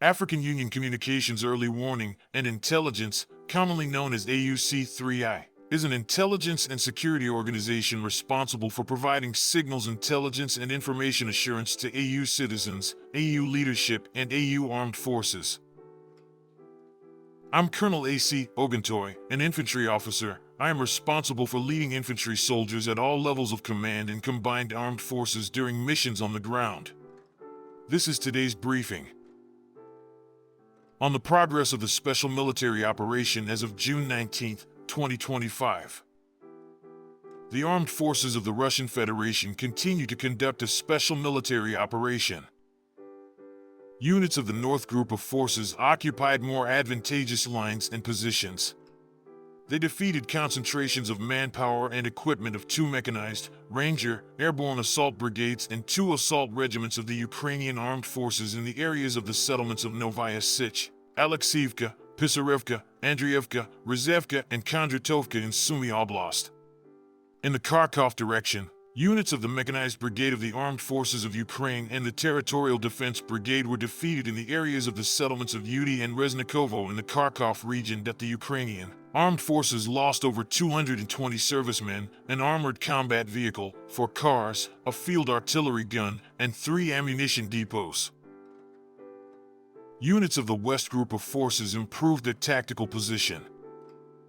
African Union Communications Early Warning and Intelligence, commonly known as AUC3I, is an intelligence and security organization responsible for providing signals intelligence and information assurance to AU citizens, AU leadership, and AU armed forces. I'm Colonel A.C. Oguntoy, an infantry officer. I am responsible for leading infantry soldiers at all levels of command in combined armed forces during missions on the ground. This is today's briefing. On the progress of the special military operation as of June 19, 2025. The armed forces of the Russian Federation continue to conduct a special military operation. Units of the North Group of Forces occupied more advantageous lines and positions. They defeated concentrations of manpower and equipment of 2 mechanized, Ranger, airborne assault brigades and 2 assault regiments of the Ukrainian armed forces in the areas of the settlements of Novaya Sich, Alexeyevka, Pisarevka, Andriivka, Rizevka, and Kondratovka in Sumy Oblast. In the Kharkiv direction, units of the Mechanized Brigade of the Armed Forces of Ukraine and the Territorial Defense Brigade were defeated in the areas of the settlements of Udy and Reznikovo in the Kharkiv region. That the Ukrainian armed forces lost over 220 servicemen, an armored combat vehicle, 4 cars, a field artillery gun, and 3 ammunition depots. Units of the West Group of Forces improved their tactical position.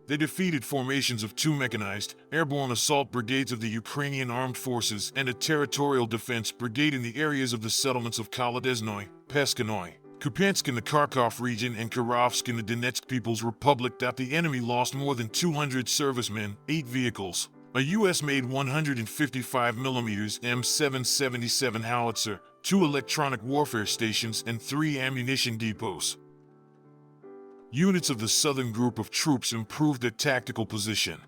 They defeated formations of 2 mechanized, airborne assault brigades of the Ukrainian Armed Forces and a territorial defense brigade in the areas of the settlements of Kolodezhnoye, Peskanoy, Kupiansk in the Kharkiv region and Kirovsk in the Donetsk People's Republic. The enemy lost more than 200 servicemen, 8 vehicles, a US-made 155mm M777 howitzer, 2 electronic warfare stations, and 3 ammunition depots. Units of the Southern Group of Troops improved their tactical position.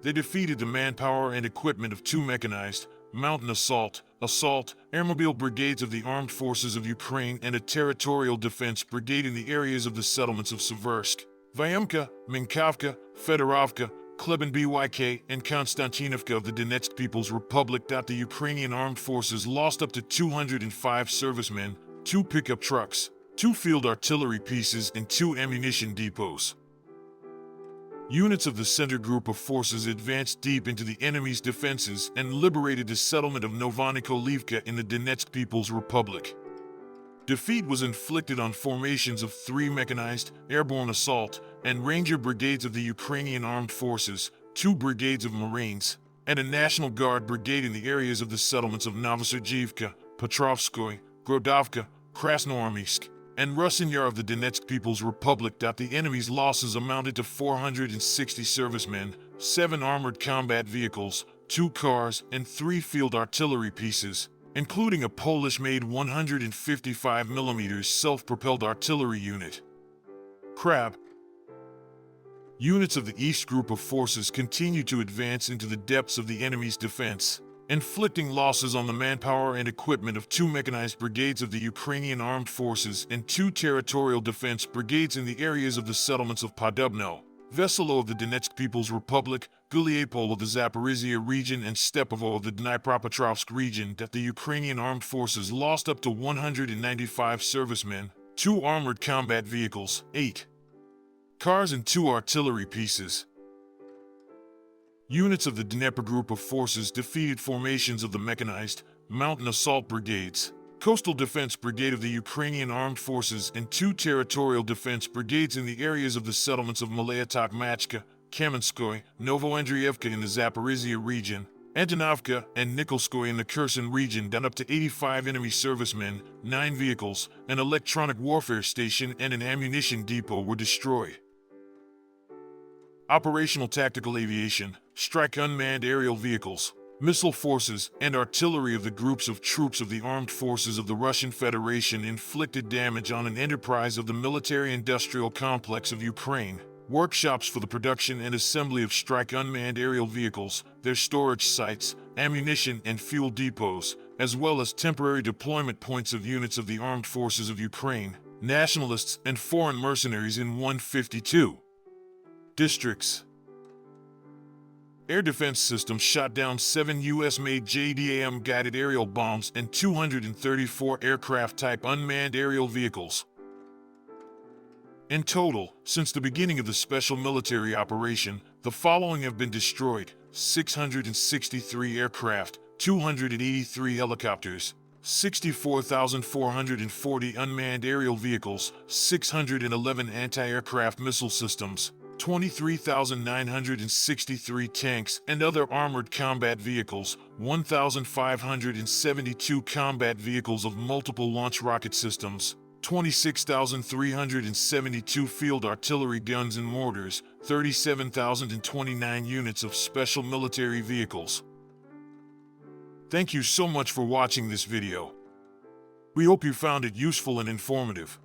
They defeated the manpower and equipment of 2 mechanized, mountain assault, airmobile brigades of the Armed Forces of Ukraine and a territorial defense brigade in the areas of the settlements of Seversk, Vyomka, Minkovka, Fedorovka, Klebenbyk, and Konstantinovka of the Donetsk People's Republic. The Ukrainian Armed Forces lost up to 205 servicemen, 2 pickup trucks, 2 field artillery pieces, and 2 ammunition depots. Units of the Center Group of Forces advanced deep into the enemy's defenses and liberated the settlement of Novonikolivka in the Donetsk People's Republic. Defeat was inflicted on formations of 3 mechanized, airborne assault, and Ranger brigades of the Ukrainian Armed Forces, 2 brigades of Marines, and a National Guard brigade in the areas of the settlements of Novosergivka, Petrovskoy, Grodovka, Krasnoarmysk, and Rusinyar of the Donetsk People's Republic. The enemy's losses amounted to 460 servicemen, 7 armored combat vehicles, 2 cars, and 3 field artillery pieces, including a Polish-made 155mm self-propelled artillery unit. Crab. Units of the East Group of Forces continue to advance into the depths of the enemy's defense, inflicting losses on the manpower and equipment of 2 mechanized brigades of the Ukrainian Armed Forces and 2 territorial defense brigades in the areas of the settlements of Podubno, Veselo of the Donetsk People's Republic, Guliapol of the Zaporizhia region, and Stepovo of the Dnipropetrovsk region. The Ukrainian Armed Forces lost up to 195 servicemen, 2 armored combat vehicles, 8 cars, and 2 artillery pieces. Units of the Dnieper Group of Forces defeated formations of the Mechanized, Mountain Assault Brigades, Coastal Defense Brigade of the Ukrainian Armed Forces, and 2 Territorial Defense Brigades in the areas of the settlements of Malaya Tokmachka, Kamenskoy, Novoandrievka in the Zaporizhia region, Antonovka, and Nikolskoy in the Kherson region. Up to 85 enemy servicemen, 9 vehicles, an electronic warfare station, and an ammunition depot were destroyed. Operational Tactical Aviation, strike unmanned aerial vehicles, missile forces, and artillery of the groups of troops of the armed forces of the Russian Federation inflicted damage on an enterprise of the military-industrial complex of Ukraine, workshops for the production and assembly of strike unmanned aerial vehicles, their storage sites, ammunition and fuel depots, as well as temporary deployment points of units of the armed forces of Ukraine, nationalists, and foreign mercenaries in 152 districts. Air defense systems shot down 7 U.S.-made JDAM guided aerial bombs and 234 aircraft-type unmanned aerial vehicles. In total, since the beginning of the special military operation, the following have been destroyed: 663 aircraft, 283 helicopters, 64,440 unmanned aerial vehicles, 611 anti-aircraft missile systems, 23,963 tanks and other armored combat vehicles, 1,572 combat vehicles of multiple launch rocket systems, 26,372 field artillery guns and mortars, 37,029 units of special military vehicles. Thank you so much for watching this video. We hope you found it useful and informative.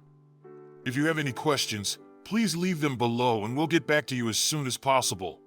If you have any questions, please leave them below and we'll get back to you as soon as possible.